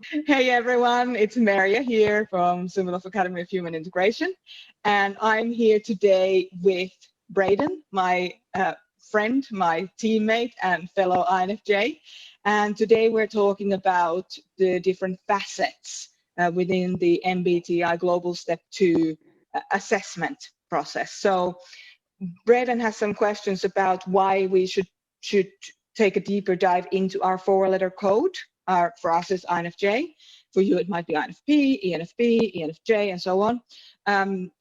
Hey everyone, it's Merja here from Sumilof Academy of Human Integration, and I'm here today with Bradyn, my friend, my teammate, and fellow INFJ. And today we're talking about the different facets within the MBTI Global Step 2 assessment process. So Bradyn has some questions about why we should take a deeper dive into our four-letter code. For us, it's INFJ. For you, it might be INFP, ENFP, ENFJ, and so on. And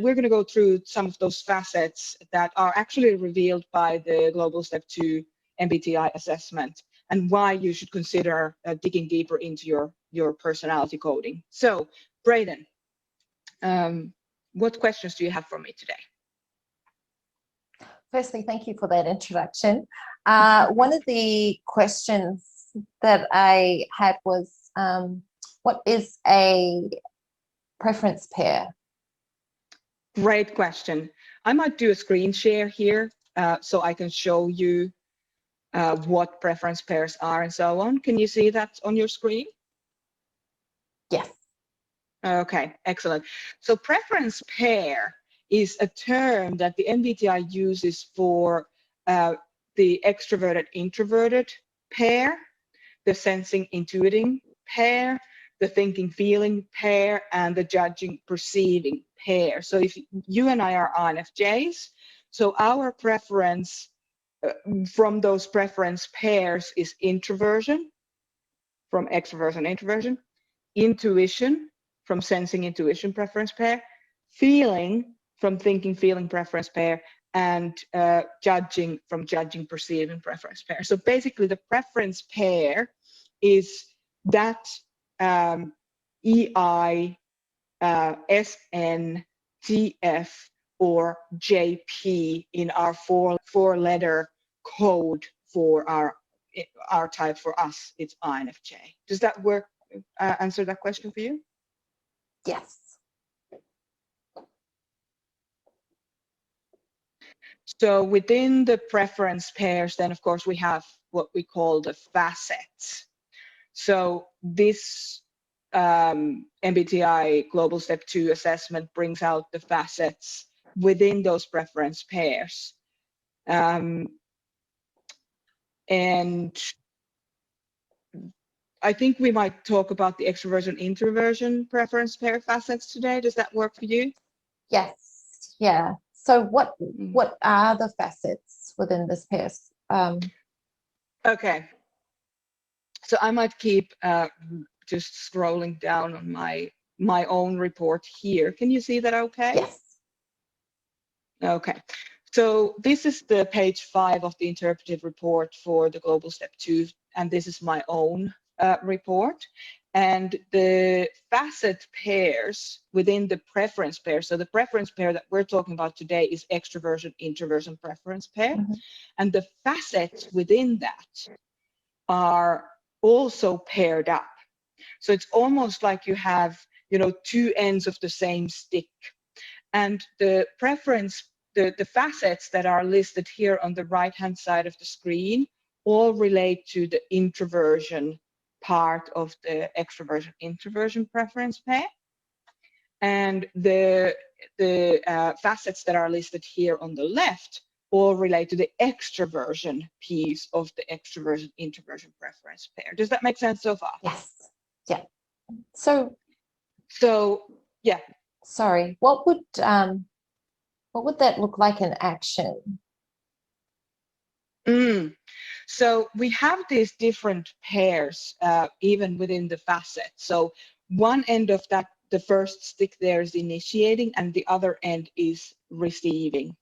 we're going to go through some of those facets that are actually revealed by the Global Step 2 MBTI assessment and why you should consider digging deeper into your personality coding. So, Bradyn, what questions do you have for me today? Firstly, thank you for that introduction. One of the questions that I had was, what is a preference pair? Great question. I might do a screen share here so I can show you what preference pairs are and so on. Can you see that on your screen? Yes. Okay, excellent. So preference pair is a term that the MBTI uses for the extroverted-introverted pair, the sensing-intuiting pair, the thinking-feeling pair, and the judging-perceiving pair. So if you and I are INFJs, so our preference from those preference pairs is introversion, from extroversion-introversion, intuition, from sensing-intuition preference pair, feeling, from thinking-feeling preference pair, and judging, from judging-perceiving preference pair. So basically, the preference pair is that EI, SN, TF, or JP in our four-letter code for our type. For us, it's INFJ. Does that work? Answer that question for you? Yes. So within the preference pairs, then of course we have what we call the facets. So this MBTI Global Step 2 assessment brings out the facets within those preference pairs. And I think we might talk about the extroversion-introversion preference pair facets today. Does that work for you? Yes. Yeah. So what are the facets within this pair? Okay. So I might keep just scrolling down on my own report here. Can you see that okay? Yes. Okay. So this is the page 5 of the interpretive report for the Global Step 2, and this is my own report. And the facet pairs within the preference pair, so the preference pair that we're talking about today is extroversion-introversion preference pair. Mm-hmm. And the facets within that are also paired up. So it's almost like you have, two ends of the same stick. And the preference, the facets that are listed here on the right-hand side of the screen all relate to the introversion part of the extroversion-introversion preference pair. And the facets that are listed here on the left all relate to the extroversion piece of the extroversion-introversion preference pair. Does that make sense so far? Yes. Yeah. So yeah. Sorry, what would that look like in action? So we have these different pairs even within the facet. So one end of that, the first stick there is initiating, and the other end is receiving.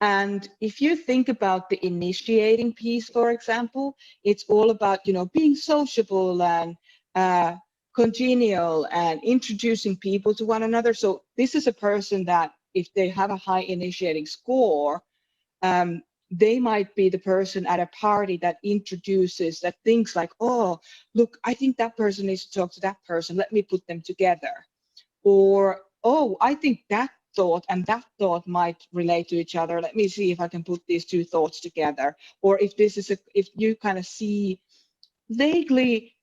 And if you think about the initiating piece, for example, it's all about, being sociable and congenial and introducing people to one another. So this is a person that if they have a high initiating score, they might be the person at a party that introduces, that thinks like, oh, look, I think that person needs to talk to that person. Let me put them together. Or, oh, I think that thought and that thought might relate to each other. Let me see if I can put these two thoughts together. Or if this is if you kind of see vaguely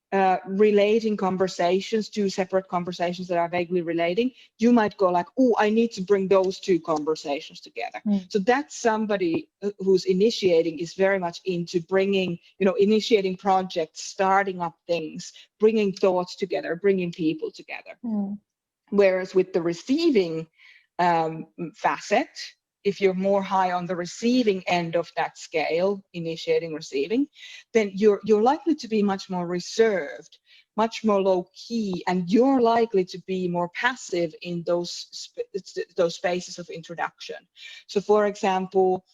relating conversations, two separate conversations that are vaguely relating, you might go like, oh, I need to bring those two conversations together. So that's somebody who's initiating, is very much into bringing, initiating projects, starting up things, bringing thoughts together, bringing people together. Whereas with the receiving facet, if you're more high on the receiving end of that scale, initiating, receiving, then you're likely to be much more reserved, much more low key, and you're likely to be more passive in those spaces of introduction. So for example,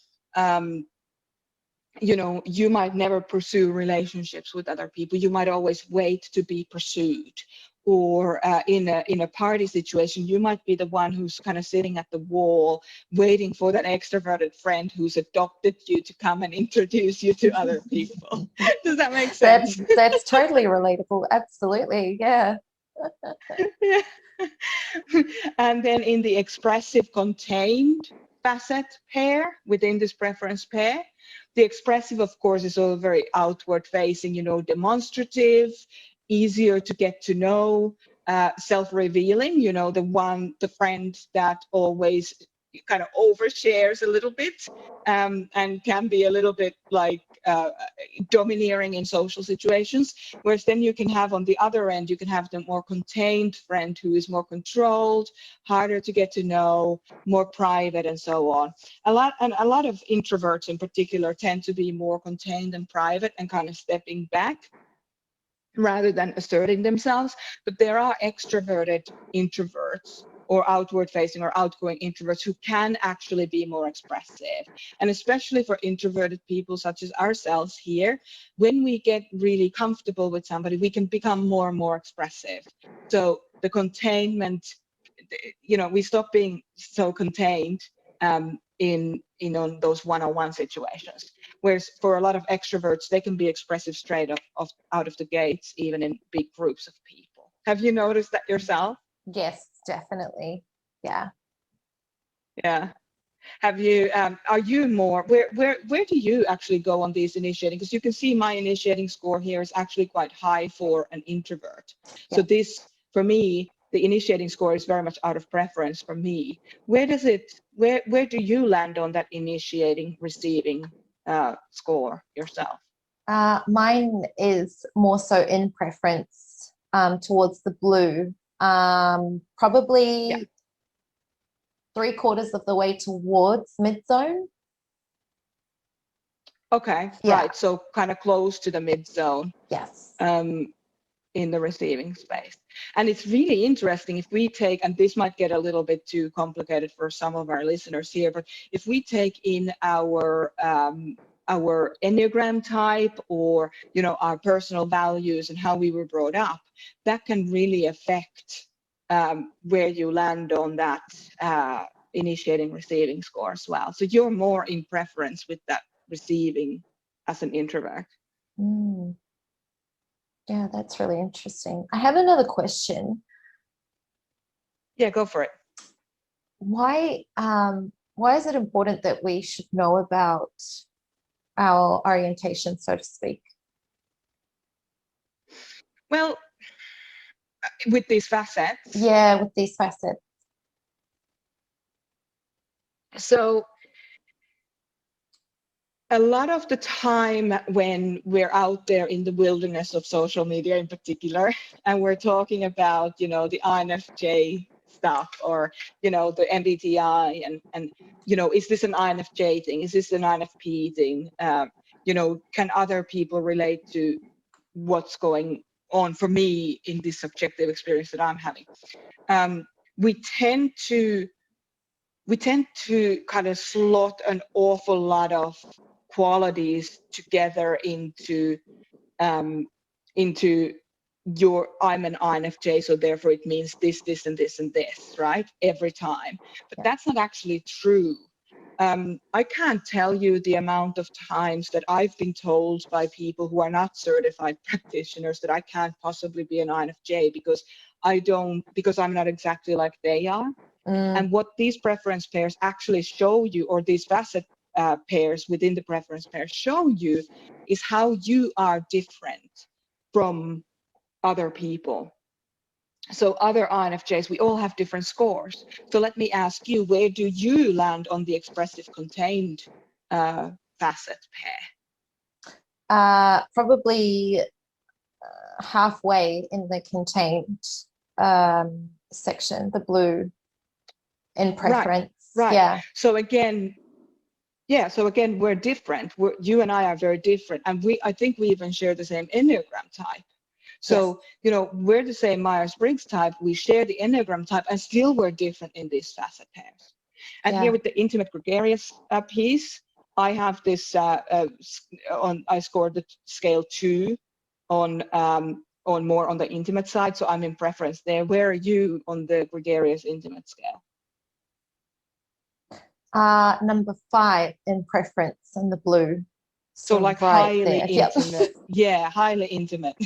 you might never pursue relationships with other people. You might always wait to be pursued. Or in a party situation, you might be the one who's kind of sitting at the wall, waiting for that extroverted friend who's adopted you to come and introduce you to other people. Does that make sense? That's totally relatable. Absolutely, yeah. Yeah. And then in the expressive contained facet pair, within this preference pair, the expressive, of course, is all very outward facing, demonstrative, easier to get to know, self-revealing, the friend that always kind of overshares a little bit, and can be a little bit like domineering in social situations. Whereas then you can have on the other end, you can have the more contained friend who is more controlled, harder to get to know, more private, and so on. A lot of introverts in particular tend to be more contained and private and kind of stepping back rather than asserting themselves. But there are extroverted introverts or outward facing or outgoing introverts who can actually be more expressive. And especially for introverted people such as ourselves here, when we get really comfortable with somebody, we can become more and more expressive. So the containment, we stop being so contained in those one-on-one situations. Whereas for a lot of extroverts, they can be expressive straight up out of the gates, even in big groups of people. Have you noticed that yourself? Yes, definitely. Yeah. Yeah. Have you? Are you more? Where do you actually go on these initiating? Because you can see my initiating score here is actually quite high for an introvert. So this, for me, the initiating score is very much out of preference for me. Where do you land on that initiating, receiving score yourself? Mine is more so in preference towards the blue. Probably 3/4 of the way towards mid-zone. Okay, right. So kind of close to the mid-zone. Yes. In the receiving space. And it's really interesting if we take, and this might get a little bit too complicated for some of our listeners here, but if we take in our Enneagram type, or our personal values and how we were brought up, that can really affect where you land on that initiating receiving score as well. So you're more in preference with that receiving as an introvert. Yeah, that's really interesting. I have another question. Yeah, go for it. Why is it important that we should know about our orientation, so to speak? Well, with these facets. Yeah, with these facets. So a lot of the time when we're out there in the wilderness of social media in particular, and we're talking about, the INFJ stuff, or, the MBTI, and is this an INFJ thing? Is this an INFP thing? Can other people relate to what's going on for me in this subjective experience that I'm having? We tend to kind of slot an awful lot of qualities together into your I'm an INFJ, so therefore it means this, this, and this, and this, right? Every time. But that's not actually true. I can't tell you the amount of times that I've been told by people who are not certified practitioners that I can't possibly be an INFJ because I'm not exactly like they are. And what these preference pairs actually show you, or these facet pairs within the preference pair show you, is how you are different from other people. So other INFJs, we all have different scores. So let me ask you, where do you land on the expressive contained facet pair? Probably halfway in the contained section, the blue in preference. Right. Yeah. So again, we're different. You and I are very different, and I think we even share the same Enneagram type. So, yes. We're the same Myers-Briggs type, we share the Enneagram type, and still we're different in these facet pairs. And here with the intimate gregarious piece, I have this, I scored the scale 2 on more on the intimate side, so I'm in preference there. Where are you on the gregarious intimate scale? Number 5 in preference in the blue. So like right highly there. intimate. Yeah, highly intimate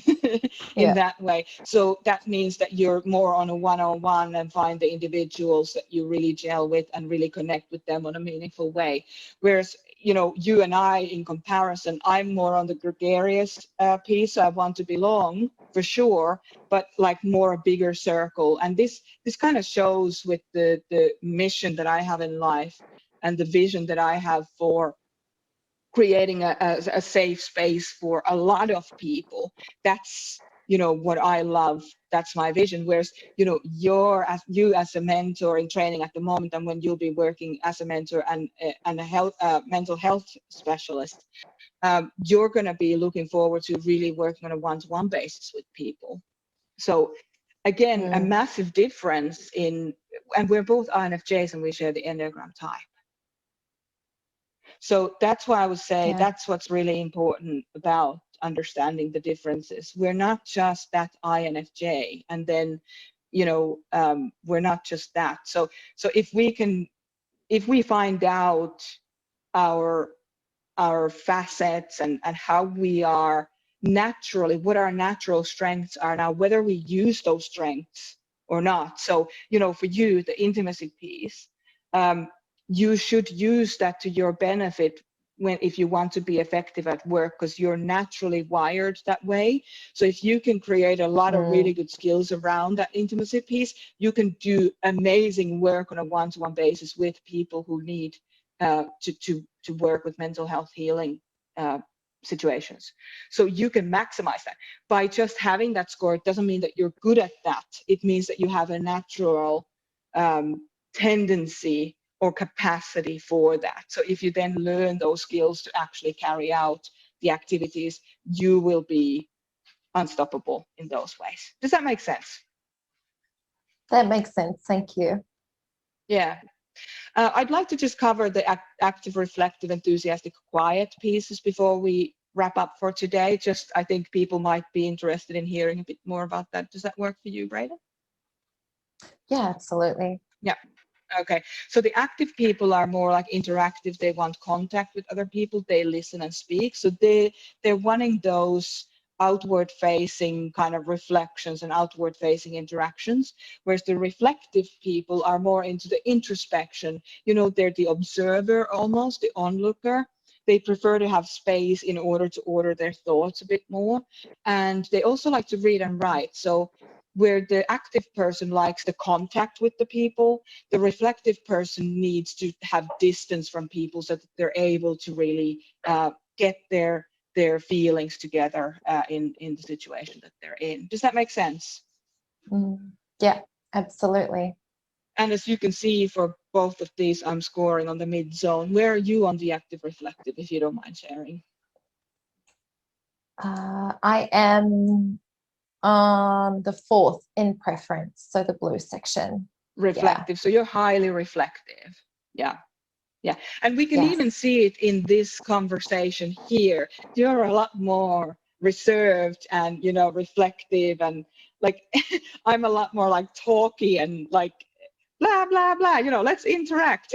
in that way. So that means that you're more on a one-on-one and find the individuals that you really gel with and really connect with them on a meaningful way. Whereas, you and I, in comparison, I'm more on the gregarious piece. So I want to belong for sure, but like more a bigger circle. And this kind of shows with the mission that I have in life and the vision that I have for creating a safe space for a lot of people. That's what I love. That's my vision. Whereas you as a mentor in training at the moment, and when you'll be working as a mentor and a mental health specialist, you're going to be looking forward to really working on a one-to-one basis with people. So again, a massive difference and we're both INFJs and we share the Enneagram type. So that's why I would say that's what's really important about understanding the differences. We're not just that INFJ, and then, we're not just that. So if we find out our facets and how we are naturally, what our natural strengths are now, whether we use those strengths or not. So, for you, the intimacy piece, you should use that to your benefit if you want to be effective at work, because you're naturally wired that way. So if you can create a lot of really good skills around that intimacy piece, you can do amazing work on a one-to-one basis with people who need to work with mental health healing situations. So you can maximize that. By just having that score, it doesn't mean that you're good at that. It means that you have a natural tendency or capacity for that. So if you then learn those skills to actually carry out the activities, you will be unstoppable in those ways. Does that make sense? That makes sense. Thank you. Yeah. I'd like to just cover the active, reflective, enthusiastic, quiet pieces before we wrap up for today. I think people might be interested in hearing a bit more about that. Does that work for you, Bradyn? Yeah, absolutely. Yeah. Okay, so the active people are more like interactive. They want contact with other people. They listen and speak. So they're wanting those outward-facing kind of reflections and outward-facing interactions, whereas the reflective people are more into the introspection. They're the observer almost, the onlooker. They prefer to have space in order to order their thoughts a bit more. And they also like to read and write. So where the active person likes the contact with the people, the reflective person needs to have distance from people so that they're able to really get their feelings together in the situation that they're in. Does that make sense? Yeah, absolutely. And as you can see, for both of these, I'm scoring on the mid zone. Where are you on the active reflective, if you don't mind sharing? I am on the 4th in preference, so the blue section. Reflective. So you're highly reflective. Yeah. And we can even see it in this conversation here. You're a lot more reserved and reflective, and like I'm a lot more like talky and like blah blah blah, let's interact.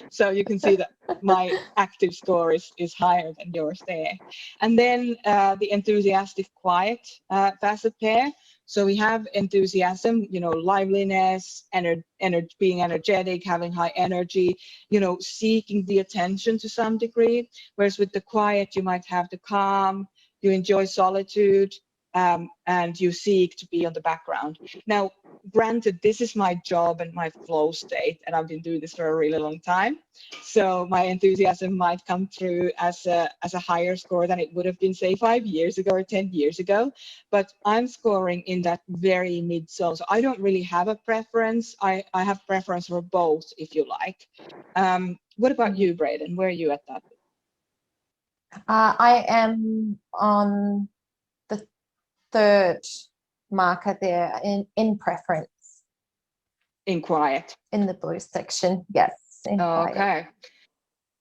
So you can see that my active score is higher than yours there. And then the enthusiastic quiet facet pair. So we have enthusiasm, liveliness, being energetic, having high energy, seeking the attention to some degree. Whereas with the quiet, you might have the calm, you enjoy solitude, and you seek to be on the background. Now, granted, this is my job and my flow state, and I've been doing this for a really long time. So my enthusiasm might come through as a higher score than it would have been, say, 5 years ago or 10 years ago. But I'm scoring in that very mid zone. So I don't really have a preference. I have preference for both, if you like. What about you, Bradyn? Where are you at that? I am on the third marker there in preference. In quiet. In the blue section, yes. Okay. Quiet.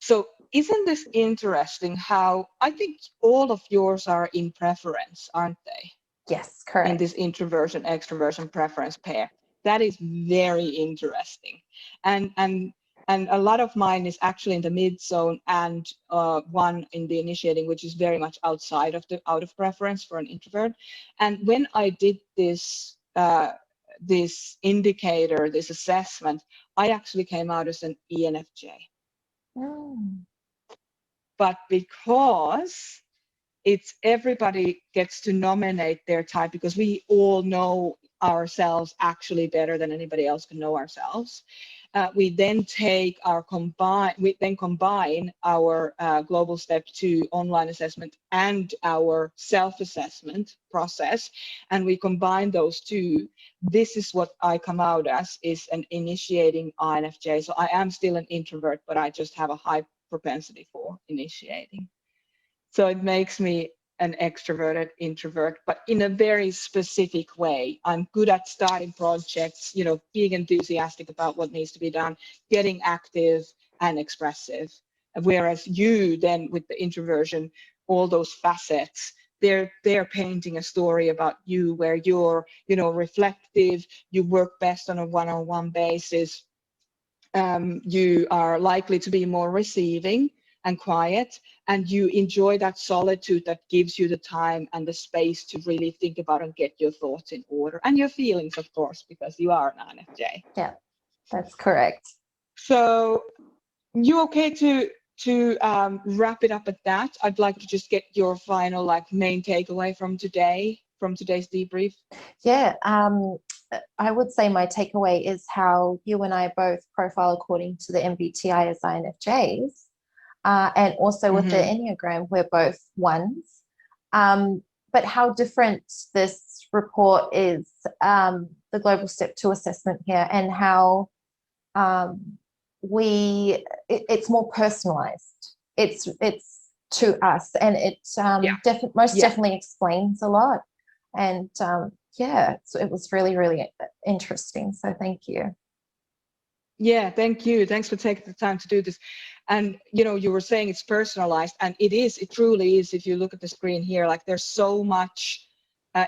So isn't this interesting how I think all of yours are in preference, aren't they? Yes, correct. In this introversion-extroversion preference pair. That is very interesting. And a lot of mine is actually in the mid zone, and one in the initiating, which is very much outside of out of preference for an introvert. And when I did this this indicator, this assessment, I actually came out as an ENFJ. But because it's everybody gets to nominate their type, because we all know ourselves actually better than anybody else can know ourselves. We then combine our global step 2 online assessment and our self-assessment process, and we combine those two. This is what I come out as, is an initiating INFJ. So I am still an introvert, but I just have a high propensity for initiating. So it makes me an extroverted introvert, but in a very specific way. I'm good at starting projects, being enthusiastic about what needs to be done, getting active and expressive. Whereas you then, with the introversion, all those facets, they're painting a story about you where you're, reflective, you work best on a one-on-one basis. You are likely to be more receiving and quiet, and you enjoy that solitude that gives you the time and the space to really think about and get your thoughts in order, and your feelings, of course, because you are an INFJ. Yeah, that's correct. So you okay to wrap it up at that? I'd like to just get your final main takeaway from today's debrief. Yeah, I would say my takeaway is how you and I both profile according to the MBTI as INFJs. And also with the Enneagram, we're both ones. But how different this report is, the Global Step 2 assessment here, and how it's more personalized. It's to us, and it definitely explains a lot. And so it was really, really interesting. So thank you. Yeah, thank you. Thanks for taking the time to do this. And, you were saying it's personalized, and it truly is. If you look at the screen here, there's so much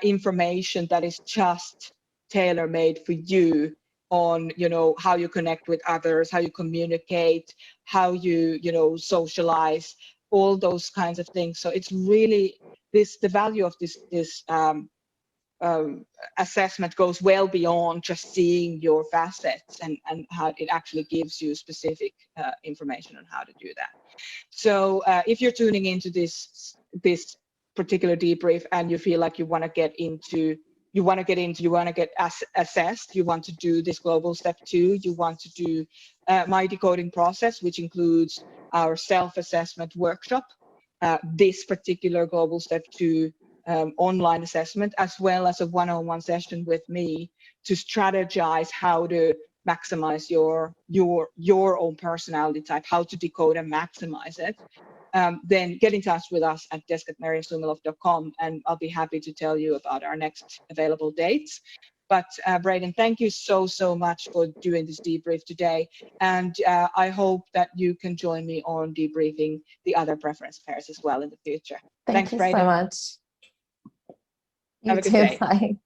information that is just tailor-made for you on, how you connect with others, how you communicate, how you, socialize, all those kinds of things. So it's really the value of this assessment goes well beyond just seeing your facets, and how it actually gives you specific information on how to do that. So if you're tuning into this particular debrief and you feel like you want to get assessed, you want to do this global step 2, you want to do my decoding process, which includes our self-assessment workshop, this particular global step 2 online assessment, as well as a one-on-one session with me to strategize how to maximize your own personality type, how to decode and maximize it, then get in touch with us at desk@merjaandbradyn.com, and I'll be happy to tell you about our next available dates. But Bradyn, thank you so much for doing this debrief today, and I hope that you can join me on debriefing the other preference pairs as well in the future. Thanks, Bradyn. so much. Have a good day. Bye.